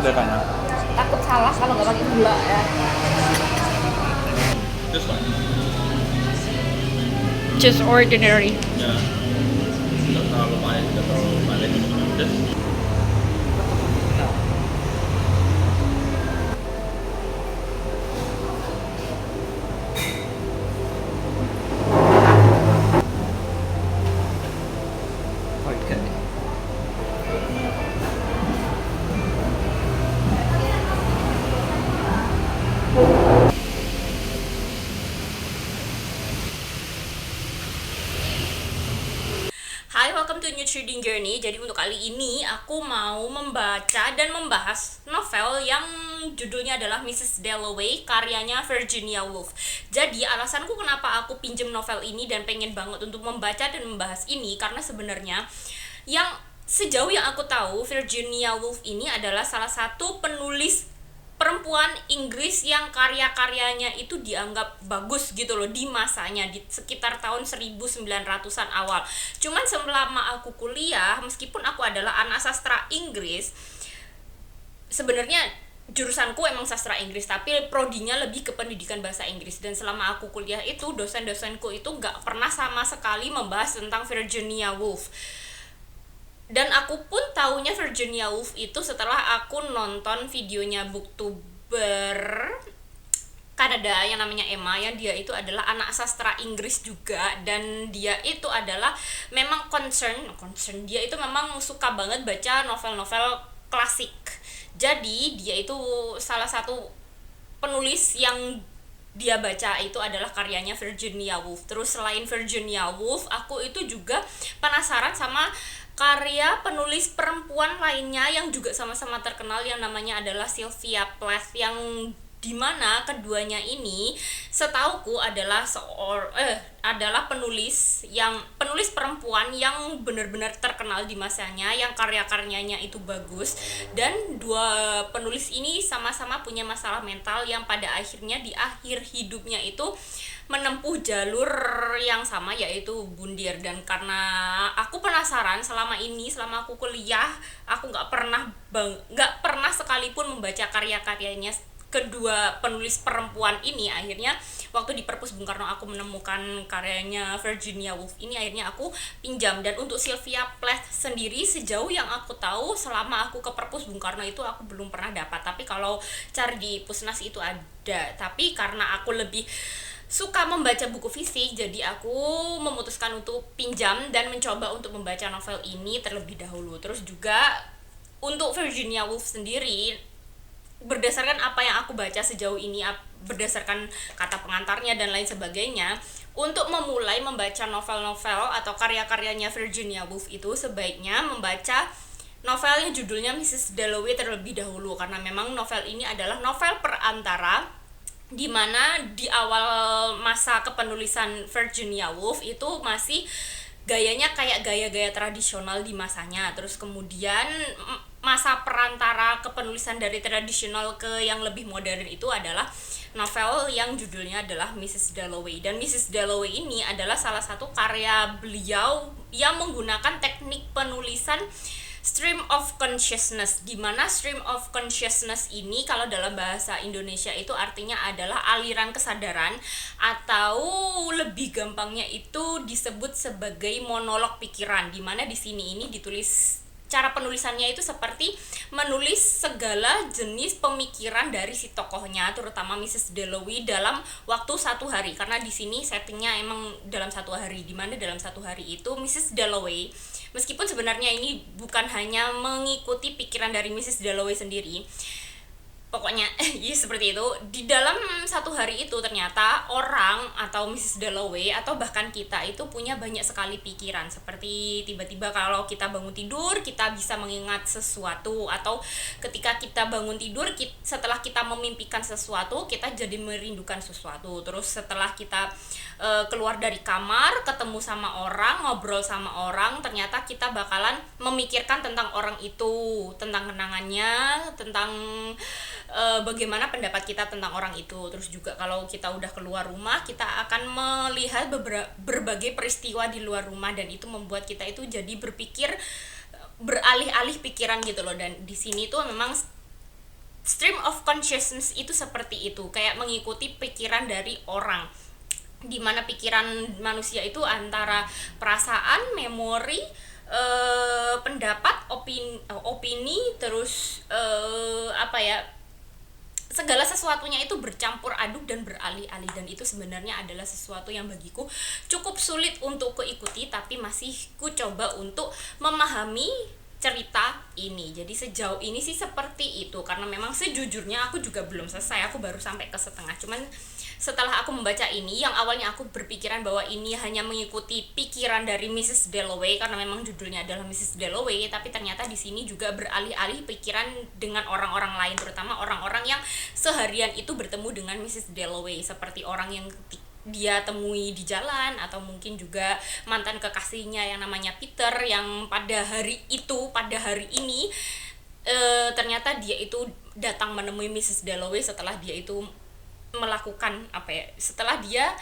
deh kayaknya. Takut salah kalau nggak pakai gula ya. This one. Just ordinary. Ya. Nggak terlalu manis, nggak terlalu manis. This. Hai, welcome to New Trading Journey. Jadi untuk kali ini aku mau membaca dan membahas novel yang judulnya adalah Mrs. Dalloway, karyanya Virginia Woolf. Jadi alasanku kenapa aku pinjem novel ini dan pengen banget untuk membaca dan membahas ini, karena sebenarnya yang sejauh yang aku tahu, Virginia Woolf ini adalah salah satu penulis perempuan Inggris yang karya-karyanya itu dianggap bagus gitu loh di masanya, di sekitar tahun 1900-an awal. Cuman selama aku kuliah, meskipun aku adalah anak sastra Inggris, sebenarnya jurusanku emang sastra Inggris, tapi prodinya lebih ke pendidikan bahasa Inggris. Dan selama aku kuliah itu, dosen-dosenku itu nggak pernah sama sekali membahas tentang Virginia Woolf. Dan aku pun taunya Virginia Woolf itu setelah aku nonton videonya booktuber Kanada yang namanya Emma, yang dia itu adalah anak sastra Inggris juga, dan dia itu adalah memang concern dia itu memang suka banget baca novel-novel klasik. Jadi dia itu salah satu penulis yang dia baca itu adalah karyanya Virginia Woolf. Terus selain Virginia Woolf, aku itu juga penasaran sama karya penulis perempuan lainnya yang juga sama-sama terkenal, yang namanya adalah Sylvia Plath, yang dimana keduanya ini setauku adalah adalah penulis perempuan yang benar-benar terkenal di masanya, yang karya-karyanya itu bagus. Dan dua penulis ini sama-sama punya masalah mental yang pada akhirnya di akhir hidupnya itu menempuh jalur yang sama, yaitu bundir. Dan karena aku penasaran selama aku kuliah, aku nggak pernah sekalipun membaca karya-karyanya kedua penulis perempuan ini. Akhirnya waktu di Perpus Bung Karno aku menemukan karyanya Virginia Woolf ini, akhirnya aku pinjam. Dan untuk Sylvia Plath sendiri, sejauh yang aku tahu selama aku ke Perpus Bung Karno itu aku belum pernah dapat, tapi kalau cari di Pusnas itu ada. Tapi karena aku lebih suka membaca buku fisik, jadi aku memutuskan untuk pinjam dan mencoba untuk membaca novel ini terlebih dahulu. Terus juga untuk Virginia Woolf sendiri, berdasarkan apa yang aku baca sejauh ini, berdasarkan kata pengantarnya dan lain sebagainya, untuk memulai membaca novel-novel atau karya-karyanya Virginia Woolf itu sebaiknya membaca novel yang judulnya Mrs. Dalloway terlebih dahulu, karena memang novel ini adalah novel perantara di mana di awal masa kepenulisan Virginia Woolf itu masih gayanya kayak gaya-gaya tradisional di masanya. Terus kemudian masa perantara kepenulisan dari tradisional ke yang lebih modern itu adalah novel yang judulnya adalah Mrs. Dalloway. Dan Mrs. Dalloway ini adalah salah satu karya beliau yang menggunakan teknik penulisan stream of consciousness, di mana stream of consciousness ini kalau dalam bahasa Indonesia itu artinya adalah aliran kesadaran, atau lebih gampangnya itu disebut sebagai monolog pikiran, di mana di sini ini ditulis, cara penulisannya itu seperti menulis segala jenis pemikiran dari si tokohnya, terutama Mrs. Dalloway, dalam waktu satu hari. Karena di sini settingnya emang dalam satu hari, di mana dalam satu hari itu Mrs. Dalloway, meskipun sebenarnya ini bukan hanya mengikuti pikiran dari Mrs. Dalloway sendiri, pokoknya ya seperti itu, di dalam satu hari itu ternyata orang atau Mrs. Dalloway atau bahkan kita itu punya banyak sekali pikiran. Seperti tiba-tiba kalau kita bangun tidur kita bisa mengingat sesuatu, atau ketika kita bangun tidur setelah kita memimpikan sesuatu kita jadi merindukan sesuatu. Terus setelah kita keluar dari kamar, ketemu sama orang, ngobrol sama orang, ternyata kita bakalan memikirkan tentang orang itu, tentang kenangannya, tentang bagaimana pendapat kita tentang orang itu. Terus juga kalau kita udah keluar rumah, kita akan melihat berbagai peristiwa di luar rumah, dan itu membuat kita itu jadi berpikir, beralih-alih pikiran gitu loh. Dan di sini tuh memang stream of consciousness itu seperti itu, kayak mengikuti pikiran dari orang, dimana pikiran manusia itu antara perasaan, memori, pendapat, opini, terus apa ya, segala sesuatunya itu bercampur aduk dan beralih-alih, dan itu sebenarnya adalah sesuatu yang bagiku cukup sulit untuk keikuti, tapi masih ku coba untuk memahami cerita ini. Jadi sejauh ini sih seperti itu, karena memang sejujurnya aku juga belum selesai, aku baru sampai ke setengah. Cuman setelah aku membaca ini, yang awalnya aku berpikiran bahwa ini hanya mengikuti pikiran dari Mrs. Dalloway karena memang judulnya adalah Mrs. Dalloway, tapi ternyata di sini juga beralih-alih pikiran dengan orang-orang lain, terutama orang-orang yang seharian itu bertemu dengan Mrs. Dalloway, seperti orang yang dia temui di jalan, atau mungkin juga mantan kekasihnya yang namanya Peter, yang pada hari ini ternyata dia itu datang menemui Mrs. Dalloway setelah dia itu melakukan setelah dia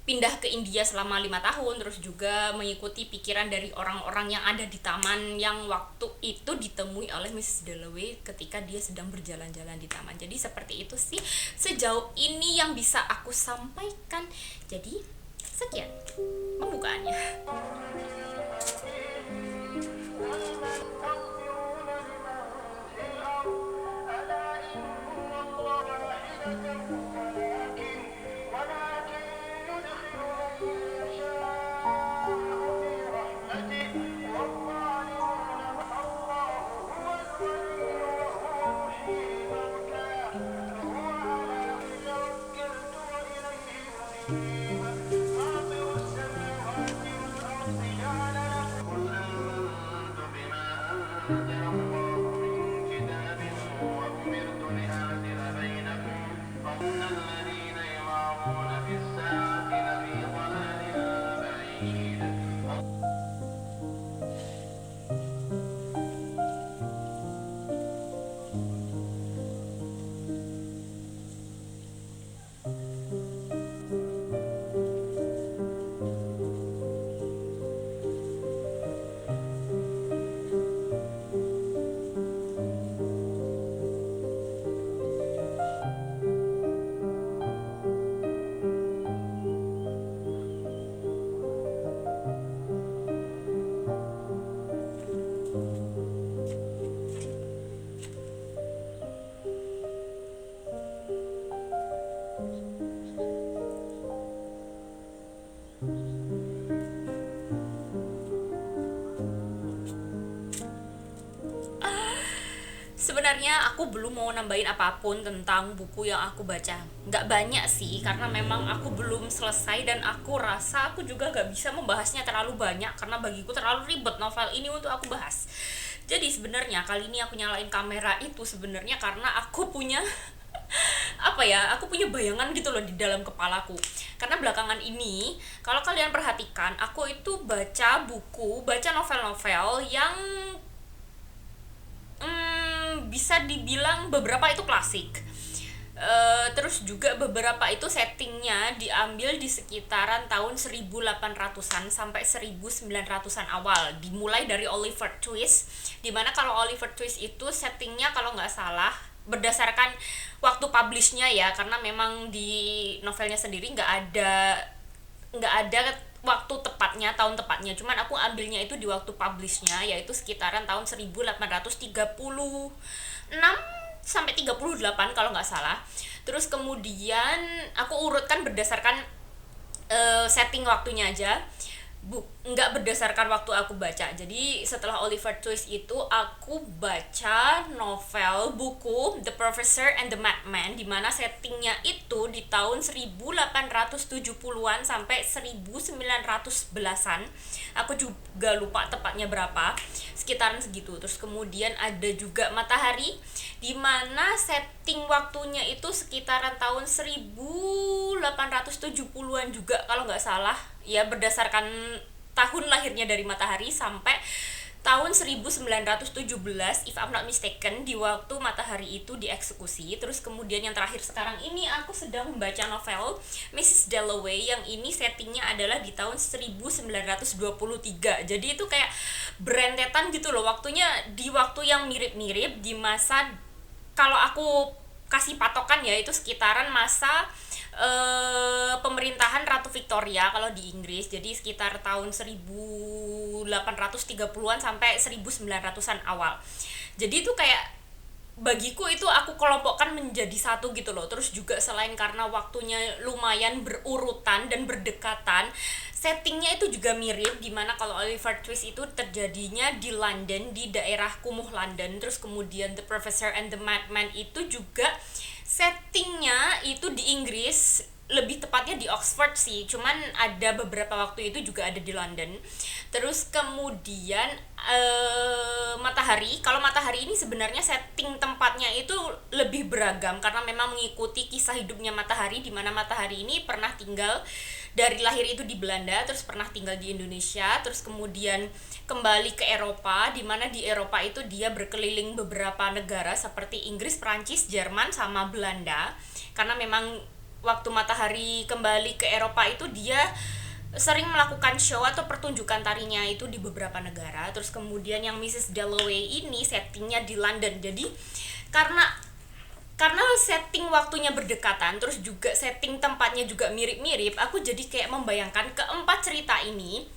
pindah ke India selama 5 tahun, terus juga mengikuti pikiran dari orang-orang yang ada di taman yang waktu itu ditemui oleh Mrs. Dalloway ketika dia sedang berjalan-jalan di taman. Jadi seperti itu sih sejauh ini yang bisa aku sampaikan. Jadi sekian pembukaannya. Sebenarnya aku belum mau nambahin apapun tentang buku yang aku baca. Nggak banyak sih, karena memang aku belum selesai dan aku rasa aku juga nggak bisa membahasnya terlalu banyak karena bagiku terlalu ribet novel ini untuk aku bahas. Jadi sebenarnya kali ini aku nyalain kamera itu sebenarnya karena aku punya aku punya bayangan gitu loh di dalam kepalaku. Karena belakangan ini, kalau kalian perhatikan, aku itu baca novel-novel yang bisa dibilang beberapa itu klasik, terus juga beberapa itu settingnya diambil di sekitaran tahun 1800-an sampai 1900-an awal, dimulai dari Oliver Twist, dimana kalau Oliver Twist itu settingnya kalau nggak salah berdasarkan waktu publishnya ya, karena memang di novelnya sendiri nggak ada waktu tepatnya, tahun tepatnya, cuman aku ambilnya itu di waktu publishnya, yaitu sekitaran tahun 1836 sampai 38 kalau nggak salah. Terus kemudian aku urutkan berdasarkan setting waktunya aja, nggak berdasarkan waktu aku baca. Jadi setelah Oliver Twist itu aku baca buku The Professor and the Madman, di mana settingnya itu di tahun 1870-an sampai 1911-an. Aku juga lupa tepatnya berapa, sekitaran segitu. Terus kemudian ada juga Matahari, di mana setting waktunya itu sekitaran tahun 1870-an juga kalau nggak salah ya, berdasarkan tahun lahirnya dari Matahari sampai tahun 1917 if I'm not mistaken, di waktu Matahari itu dieksekusi. Terus kemudian yang terakhir sekarang ini aku sedang membaca novel Mrs. Dalloway, yang ini settingnya adalah di tahun 1923. Jadi itu kayak berentetan gitu loh waktunya, di waktu yang mirip-mirip, di masa kalau aku kasih patokan ya itu sekitaran masa pemerintahan Ratu Victoria kalau di Inggris, jadi sekitar tahun 1830-an sampai 1900-an awal. Jadi itu kayak bagiku itu aku kelompokkan menjadi satu gitu loh. Terus juga selain karena waktunya lumayan berurutan dan berdekatan, settingnya itu juga mirip, dimana kalau Oliver Twist itu terjadinya di London, di daerah kumuh London. Terus kemudian The Professor and the Madman itu juga settingnya itu di Inggris, lebih tepatnya di Oxford sih, cuman ada beberapa waktu itu juga ada di London. Terus kemudian Matahari, kalau Matahari ini sebenarnya setting tempatnya itu lebih beragam karena memang mengikuti kisah hidupnya Matahari, di mana Matahari ini pernah tinggal dari lahir itu di Belanda, terus pernah tinggal di Indonesia, terus kemudian kembali ke Eropa, di mana di Eropa itu dia berkeliling beberapa negara seperti Inggris, Prancis, Jerman, sama Belanda. Karena memang waktu Matahari kembali ke Eropa itu dia sering melakukan show atau pertunjukan tarinya itu di beberapa negara. Terus kemudian yang Mrs. Dalloway ini settingnya di London. Jadi karena setting waktunya berdekatan, terus juga setting tempatnya juga mirip-mirip, aku jadi kayak membayangkan keempat cerita ini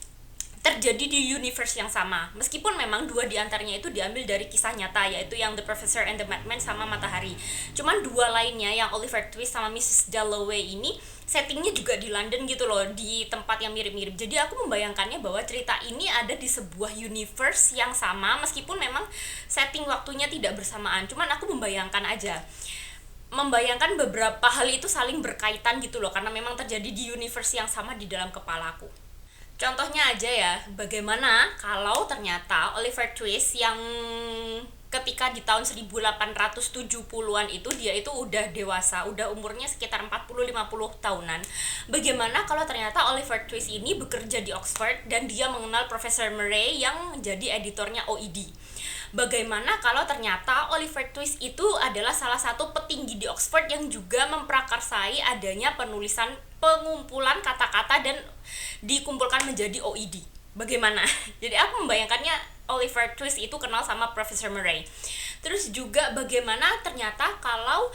terjadi di universe yang sama. Meskipun memang dua diantaranya itu diambil dari kisah nyata, yaitu yang The Professor and the Madman sama Matahari. Cuman dua lainnya yang Oliver Twist sama Mrs. Dalloway ini settingnya juga di London gitu loh, di tempat yang mirip-mirip. Jadi aku membayangkannya bahwa cerita ini ada di sebuah universe yang sama, meskipun memang setting waktunya tidak bersamaan. Cuman aku membayangkan beberapa hal itu saling berkaitan gitu loh, karena memang terjadi di universe yang sama di dalam kepalaku. Contohnya aja ya, bagaimana kalau ternyata Oliver Twist yang ketika di tahun 1870-an itu dia itu udah dewasa, udah umurnya sekitar 40-50 tahunan. Bagaimana kalau ternyata Oliver Twist ini bekerja di Oxford dan dia mengenal Profesor Murray yang jadi editornya OED. Bagaimana kalau ternyata Oliver Twist itu adalah salah satu petinggi di Oxford yang juga memprakarsai adanya pengumpulan kata-kata dan dikumpulkan menjadi OED. Bagaimana? Jadi aku membayangkannya Oliver Twist itu kenal sama Profesor Murray. Terus juga bagaimana ternyata kalau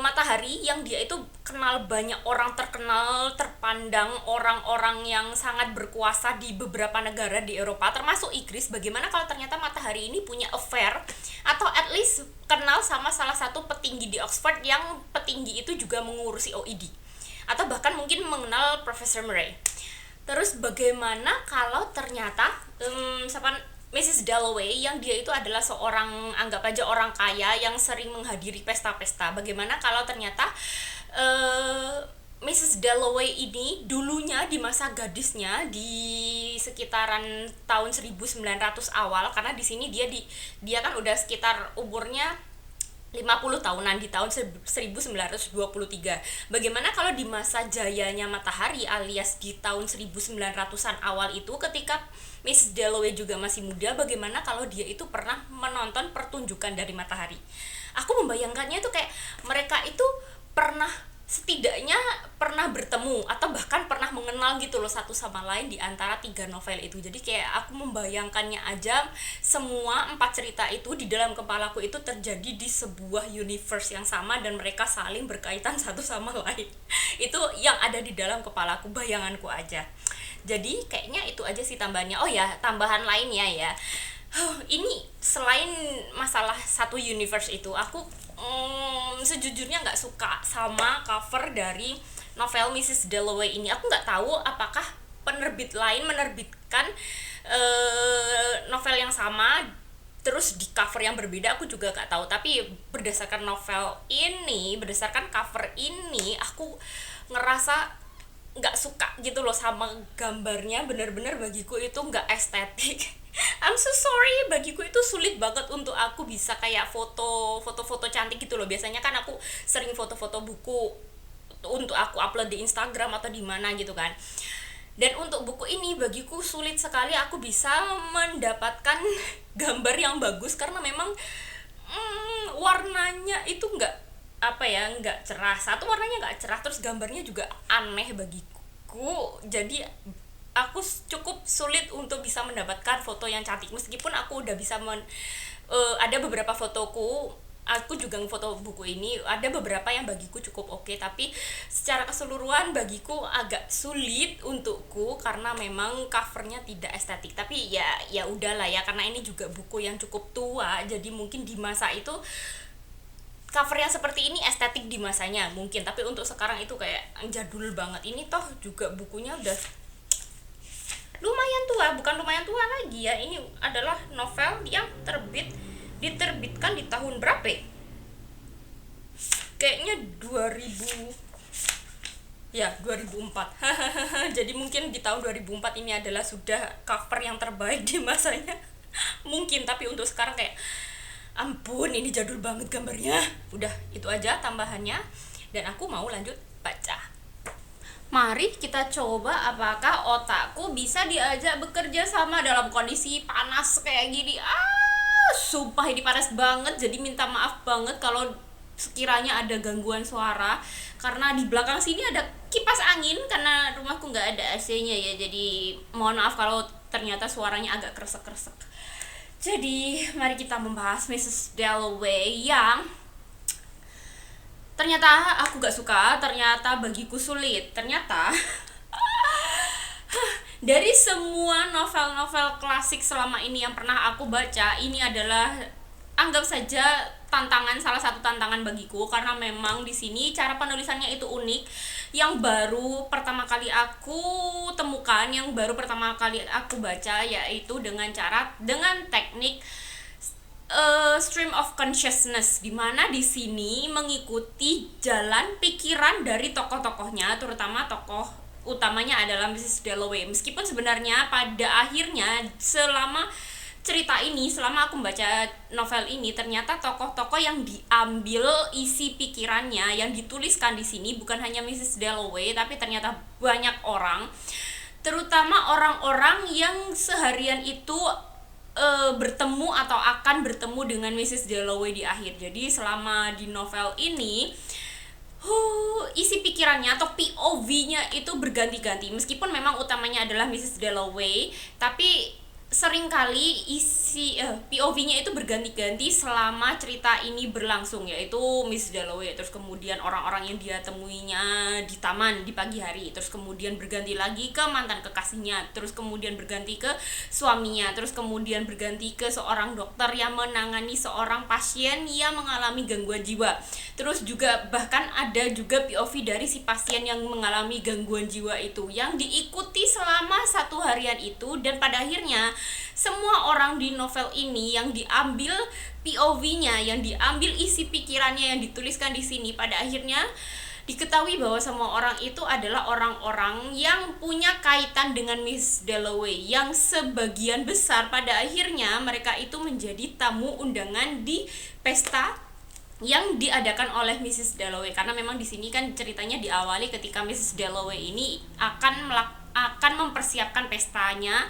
Matahari yang dia itu kenal banyak orang terkenal, terpandang, orang-orang yang sangat berkuasa di beberapa negara di Eropa termasuk Inggris. Bagaimana kalau ternyata Matahari ini punya affair atau at least kenal sama salah satu petinggi di Oxford yang petinggi itu juga mengurusi OED, atau bahkan mungkin mengenal Profesor Murray. Terus bagaimana kalau ternyata Mrs. Dalloway yang dia itu adalah seorang, anggap aja orang kaya yang sering menghadiri pesta-pesta. Bagaimana kalau ternyata Mrs. Dalloway ini dulunya di masa gadisnya di sekitaran tahun 1900 awal, karena di sini dia kan udah sekitar umurnya 50 tahunan di tahun 1923. Bagaimana kalau di masa jayanya Matahari alias di tahun 1900-an awal itu, ketika Miss Dalloway juga masih muda, bagaimana kalau dia itu pernah menonton pertunjukan dari Matahari? Aku membayangkannya itu kayak mereka itu setidaknya pernah bertemu atau bahkan pernah mengenal gitu loh satu sama lain di antara 3 novel itu. Jadi kayak aku membayangkannya aja semua 4 cerita itu di dalam kepalaku itu terjadi di sebuah universe yang sama dan mereka saling berkaitan satu sama lain. Itu yang ada di dalam kepalaku, bayanganku aja. Jadi kayaknya itu aja sih tambahannya. Oh ya, tambahan lainnya ya. Ini selain masalah satu universe itu, aku sejujurnya nggak suka sama cover dari novel Mrs. Dalloway ini. Aku nggak tahu apakah penerbit lain menerbitkan novel yang sama terus di cover yang berbeda, aku juga nggak tahu. Tapi berdasarkan cover ini, aku ngerasa nggak suka gitu loh sama gambarnya. Bener-bener bagiku itu nggak estetik. I'm so sorry, bagiku itu sulit banget untuk aku bisa kayak foto-foto cantik gitu loh. Biasanya kan aku sering foto-foto buku untuk aku upload di Instagram atau di mana gitu kan. Dan untuk buku ini bagiku sulit sekali aku bisa mendapatkan gambar yang bagus karena memang warnanya itu nggak cerah. Satu, warnanya nggak cerah, terus gambarnya juga aneh bagiku. Jadi aku cukup sulit untuk bisa mendapatkan foto yang cantik, meskipun aku udah bisa ada beberapa fotoku aku juga ngefoto buku ini, ada beberapa yang bagiku cukup oke, tapi secara keseluruhan bagiku agak sulit untukku karena memang covernya tidak estetik. Tapi ya udahlah ya, karena ini juga buku yang cukup tua, jadi mungkin di masa itu cover yang seperti ini estetik di masanya mungkin, tapi untuk sekarang itu kayak jadul banget. Ini toh juga bukunya udah lumayan tua, bukan lumayan tua lagi ya, ini adalah novel yang diterbitkan di tahun berapa ya? Kayaknya 2004. Jadi mungkin di tahun 2004 ini adalah sudah cover yang terbaik di masanya. Mungkin, tapi untuk sekarang kayak ampun, ini jadul banget gambarnya. Udah, itu aja tambahannya dan aku mau lanjut baca. Mari kita coba apakah otakku bisa diajak bekerja sama dalam kondisi panas kayak gini. Sumpah ini panas banget, jadi minta maaf banget kalau sekiranya ada gangguan suara karena di belakang sini ada kipas angin karena rumahku nggak ada AC-nya ya, jadi mohon maaf kalau ternyata suaranya agak kresek-kresek. Jadi mari kita membahas Mrs. Dalloway yang ternyata aku gak suka, ternyata bagiku sulit. Ternyata dari semua novel-novel klasik selama ini yang pernah aku baca, ini adalah anggap saja salah satu tantangan bagiku karena memang di sini cara penulisannya itu unik, yang baru pertama kali aku temukan, yang baru pertama kali aku baca, yaitu dengan teknik stream of consciousness, di mana di sini mengikuti jalan pikiran dari tokoh-tokohnya, terutama tokoh utamanya adalah Mrs. Dalloway. Meskipun sebenarnya pada akhirnya selama aku membaca novel ini, ternyata tokoh-tokoh yang diambil isi pikirannya, yang dituliskan di sini bukan hanya Mrs. Dalloway, tapi ternyata banyak orang, terutama orang-orang yang seharian itu bertemu atau akan bertemu dengan Mrs. Dalloway di akhir. Jadi selama di novel ini isi pikirannya atau POV-nya itu berganti-ganti. Meskipun memang utamanya adalah Mrs. Dalloway, tapi seringkali isi POV-nya itu berganti-ganti selama cerita ini berlangsung, yaitu Miss Dalloway, terus kemudian orang-orang yang dia temuinya di taman di pagi hari, terus kemudian berganti lagi ke mantan kekasihnya, terus kemudian berganti ke suaminya, terus kemudian berganti ke seorang dokter yang menangani seorang pasien yang mengalami gangguan jiwa. Terus juga bahkan ada juga POV dari si pasien yang mengalami gangguan jiwa itu yang diikuti selama satu harian itu, dan pada akhirnya semua orang di novel ini yang diambil POV-nya, yang diambil isi pikirannya yang dituliskan di sini, pada akhirnya diketahui bahwa semua orang itu adalah orang-orang yang punya kaitan dengan Miss Dalloway, yang sebagian besar pada akhirnya mereka itu menjadi tamu undangan di pesta yang diadakan oleh Mrs. Dalloway. Karena memang di sini kan ceritanya diawali ketika Mrs. Dalloway ini akan mempersiapkan pestanya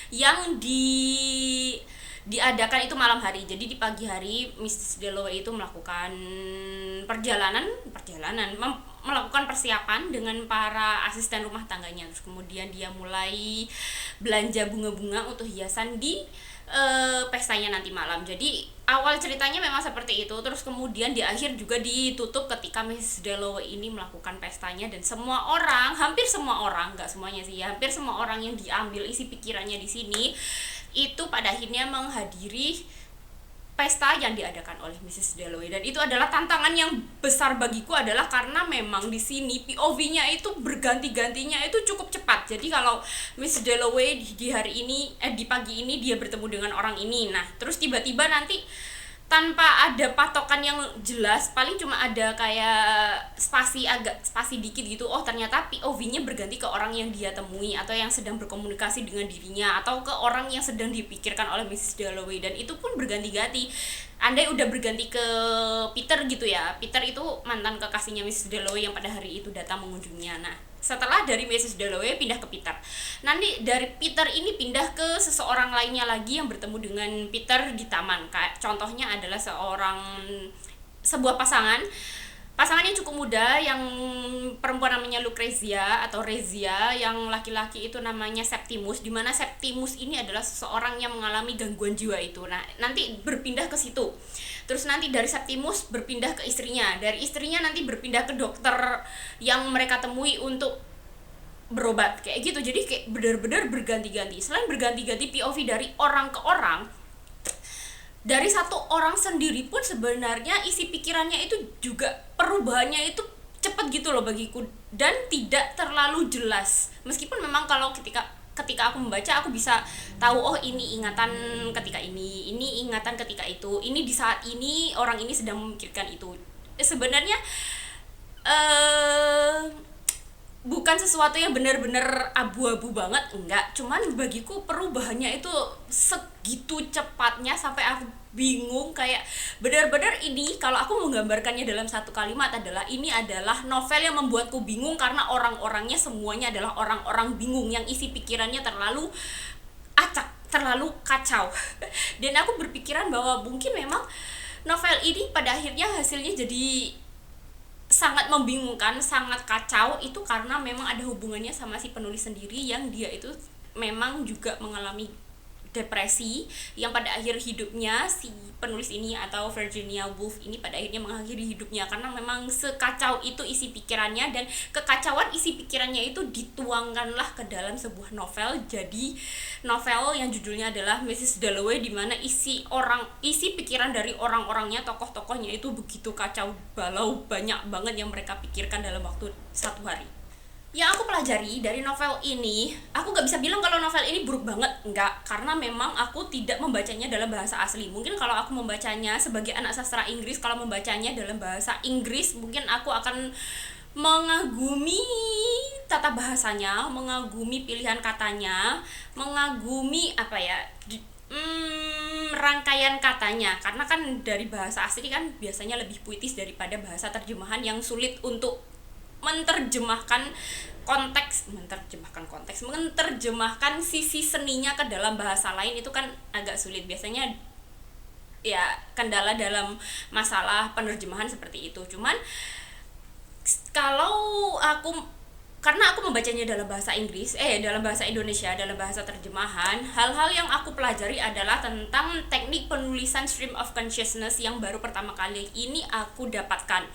yang diadakan itu malam hari. Jadi di pagi hari Mrs. Dalloway itu melakukan melakukan persiapan dengan para asisten rumah tangganya. Terus kemudian dia mulai belanja bunga-bunga untuk hiasan di pestanya nanti malam. Jadi awal ceritanya memang seperti itu. Terus kemudian di akhir juga ditutup ketika Miss Dalloway ini melakukan pestanya, dan semua orang, hampir semua orang, nggak semuanya sih ya, hampir semua orang yang diambil isi pikirannya di sini itu pada akhirnya menghadiri pesta yang diadakan oleh Mrs. Dalloway. Dan itu adalah tantangan yang besar bagiku, adalah karena memang di sini POV-nya itu berganti-gantinya itu cukup cepat. Jadi kalau Miss Dalloway di hari ini di pagi ini dia bertemu dengan orang ini, nah terus tiba-tiba nanti tanpa ada patokan yang jelas, paling cuma ada kayak spasi dikit gitu, oh ternyata POV-nya berganti ke orang yang dia temui atau yang sedang berkomunikasi dengan dirinya, atau ke orang yang sedang dipikirkan oleh Mrs. Dalloway, dan itu pun berganti-ganti. Andai udah berganti ke Peter gitu ya, Peter itu mantan kekasihnya Mrs. Dalloway yang pada hari itu datang mengunjunginya. Nah setelah dari Mrs. Dalloway pindah ke Peter, nanti dari Peter ini pindah ke seseorang lainnya lagi yang bertemu dengan Peter di taman. Kayak contohnya adalah sebuah pasangan pasangannya cukup muda, yang perempuan namanya Lucrezia atau Rezia, yang laki-laki itu namanya Septimus, di mana Septimus ini adalah seseorang yang mengalami gangguan jiwa itu. Nah, nanti berpindah ke situ. Terus nanti dari Septimus berpindah ke istrinya, dari istrinya nanti berpindah ke dokter yang mereka temui untuk berobat kayak gitu. Jadi kayak benar-benar berganti-ganti. Selain berganti-ganti POV dari orang ke orang, dari satu orang sendiri pun sebenarnya isi pikirannya itu juga perubahannya itu cepat gitu loh bagiku, dan tidak terlalu jelas. Meskipun memang kalau ketika aku membaca, aku bisa tahu oh ini ingatan ketika ini ingatan ketika itu, ini di saat ini orang ini sedang memikirkan itu. Sebenarnya bukan sesuatu yang benar-benar abu-abu banget, enggak. Cuman bagiku perubahannya itu segitu cepatnya sampai aku bingung, kayak benar-benar ini kalau aku menggambarkannya dalam satu kalimat adalah ini adalah novel yang membuatku bingung karena orang-orangnya semuanya adalah orang-orang bingung yang isi pikirannya terlalu acak, terlalu kacau. Dan aku berpikiran bahwa mungkin memang novel ini pada akhirnya hasilnya jadi sangat membingungkan, sangat kacau, itu karena memang ada hubungannya sama si penulis sendiri, yang dia itu memang juga mengalami depresi, yang pada akhir hidupnya si penulis ini atau Virginia Woolf ini pada akhirnya mengakhiri hidupnya karena memang sekacau itu isi pikirannya, dan kekacauan isi pikirannya itu dituangkanlah ke dalam sebuah novel. Jadi novel yang judulnya adalah Mrs. Dalloway, di mana isi pikiran dari orang-orangnya, tokoh-tokohnya itu begitu kacau balau, banyak banget yang mereka pikirkan dalam waktu satu hari. Yang aku pelajari dari novel ini, aku gak bisa bilang kalau novel ini buruk banget, enggak, karena memang aku tidak membacanya dalam bahasa asli. Mungkin kalau aku membacanya sebagai anak sastra Inggris, kalau membacanya dalam bahasa Inggris, mungkin aku akan mengagumi tata bahasanya, mengagumi pilihan katanya, mengagumi rangkaian katanya, karena kan dari bahasa asli kan biasanya lebih puitis daripada bahasa terjemahan yang sulit untuk menerjemahkan sisi seninya ke dalam bahasa lain. Itu kan agak sulit biasanya, ya kendala dalam masalah penerjemahan seperti itu. Cuman karena aku membacanya dalam bahasa dalam bahasa Indonesia, dalam bahasa terjemahan, hal-hal yang aku pelajari adalah tentang teknik penulisan stream of consciousness yang baru pertama kali ini aku dapatkan.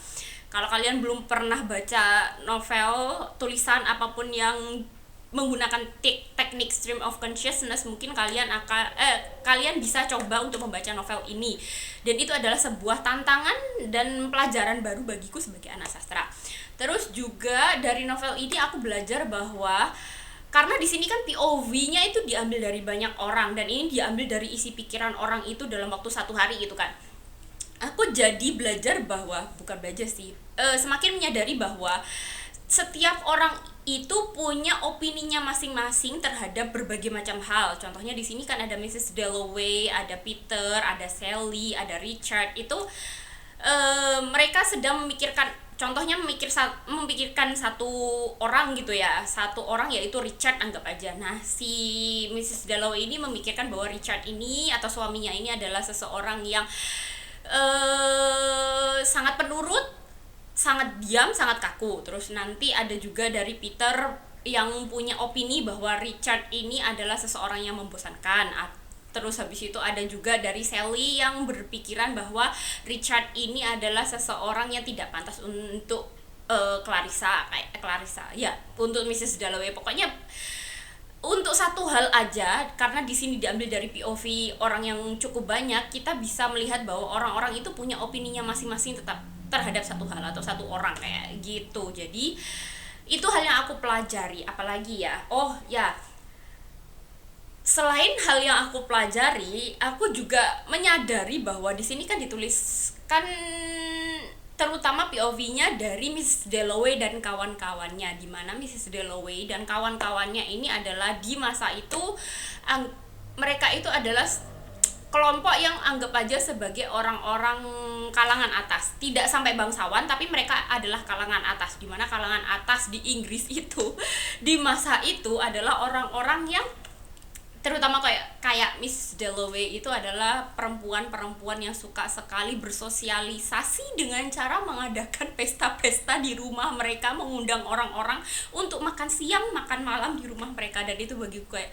Kalau kalian belum pernah baca novel tulisan apapun yang menggunakan teknik stream of consciousness, mungkin kalian bisa coba untuk membaca novel ini. Dan itu adalah sebuah tantangan dan pelajaran baru bagiku sebagai anak sastra. Terus juga dari novel ini aku belajar bahwa karena di sini kan POV-nya itu diambil dari banyak orang, dan ini diambil dari isi pikiran orang itu dalam waktu satu hari gitu kan. Aku jadi semakin menyadari bahwa setiap orang itu punya opininya masing-masing terhadap berbagai macam hal. Contohnya di sini kan ada Mrs. Dalloway, ada Peter, ada Sally, ada Richard. Itu mereka sedang memikirkan satu orang gitu ya, satu orang yaitu Richard, anggap aja. Nah, si Mrs. Dalloway ini memikirkan bahwa Richard ini atau suaminya ini adalah seseorang yang sangat penurut, sangat diam, sangat kaku. Terus nanti ada juga dari Peter yang punya opini bahwa Richard ini adalah seseorang yang membosankan. Terus habis itu ada juga dari Sally yang berpikiran bahwa Richard ini adalah seseorang yang tidak pantas untuk Clarissa ya, untuk Mrs. Dalloway. Pokoknya untuk satu hal aja, karena di sini diambil dari POV orang yang cukup banyak, kita bisa melihat bahwa orang-orang itu punya opininya masing-masing tetap terhadap satu hal atau satu orang kayak gitu. Jadi itu hal yang aku pelajari. Apalagi ya, selain hal yang aku pelajari, aku juga menyadari bahwa di sini kan dituliskan terutama POV-nya dari Mrs. Dalloway dan kawan-kawannya, di mana Mrs. Dalloway dan kawan-kawannya ini adalah di masa itu mereka itu adalah kelompok yang anggap aja sebagai orang-orang kalangan atas, tidak sampai bangsawan, tapi mereka adalah kalangan atas, di mana kalangan atas di Inggris itu di masa itu adalah orang-orang yang terutama kayak Miss Dalloway itu adalah perempuan-perempuan yang suka sekali bersosialisasi dengan cara mengadakan pesta-pesta di rumah mereka, mengundang orang-orang untuk makan siang, makan malam di rumah mereka. Dan itu bagiku kayak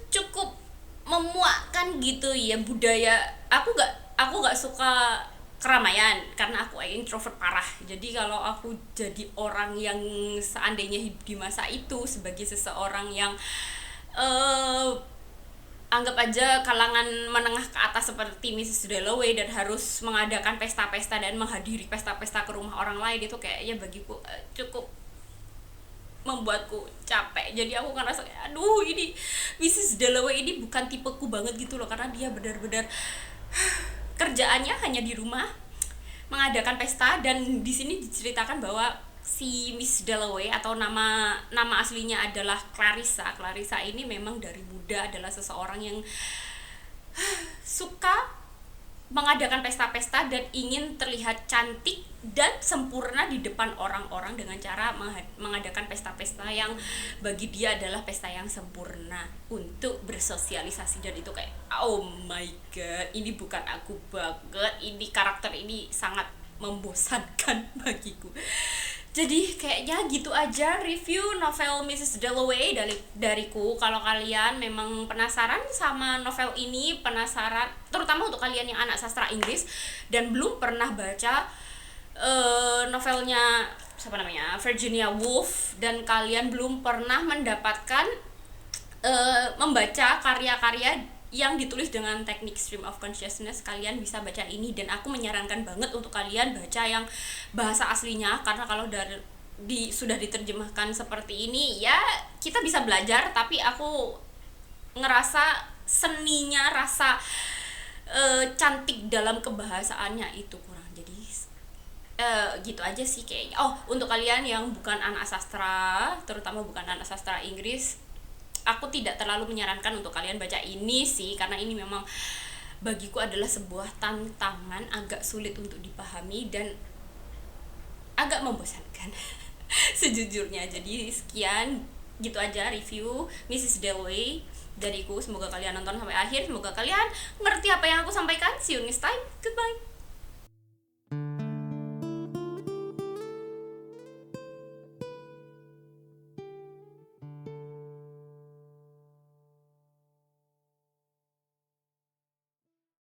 cukup memuakkan gitu ya, budaya. Aku gak suka keramaian karena aku introvert parah. Jadi kalau aku jadi orang yang seandainya hidup di masa itu sebagai seseorang yang anggap aja kalangan menengah ke atas seperti Mrs. Dalloway dan harus mengadakan pesta-pesta dan menghadiri pesta-pesta ke rumah orang lain, itu kayaknya bagiku cukup membuatku capek. Jadi aku ngerasa aduh, ini Mrs. Dalloway ini bukan tipeku banget gitu loh, karena dia benar-benar kerjaannya hanya di rumah mengadakan pesta. Dan di sini diceritakan bahwa si Miss Dalloway atau nama aslinya adalah Clarissa. Clarissa ini memang dari muda adalah seseorang yang suka mengadakan pesta-pesta dan ingin terlihat cantik dan sempurna di depan orang-orang dengan cara mengadakan pesta-pesta yang bagi dia adalah pesta yang sempurna untuk bersosialisasi. Dan itu kayak oh my god, ini bukan aku banget, ini karakter ini sangat membosankan bagiku. Jadi kayaknya gitu aja review novel Mrs. Dalloway dariku. Kalau kalian memang penasaran sama novel ini, terutama untuk kalian yang anak sastra Inggris dan belum pernah baca novelnya Virginia Woolf, dan kalian belum pernah mendapatkan membaca karya-karya yang ditulis dengan teknik stream of consciousness, kalian bisa baca ini. Dan aku menyarankan banget untuk kalian baca yang bahasa aslinya, karena kalau sudah diterjemahkan seperti ini ya kita bisa belajar, tapi aku ngerasa seninya, rasa cantik dalam kebahasaannya itu kurang. Jadi gitu aja sih kayaknya. Untuk kalian yang bukan anak sastra, terutama bukan anak sastra Inggris, aku tidak terlalu menyarankan untuk kalian baca ini sih, karena ini memang bagiku adalah sebuah tantangan agak sulit untuk dipahami dan agak membosankan sejujurnya. Jadi sekian, gitu aja review Mrs. Dalloway dariku. Semoga kalian nonton sampai akhir, semoga kalian ngerti apa yang aku sampaikan. See you next time, goodbye.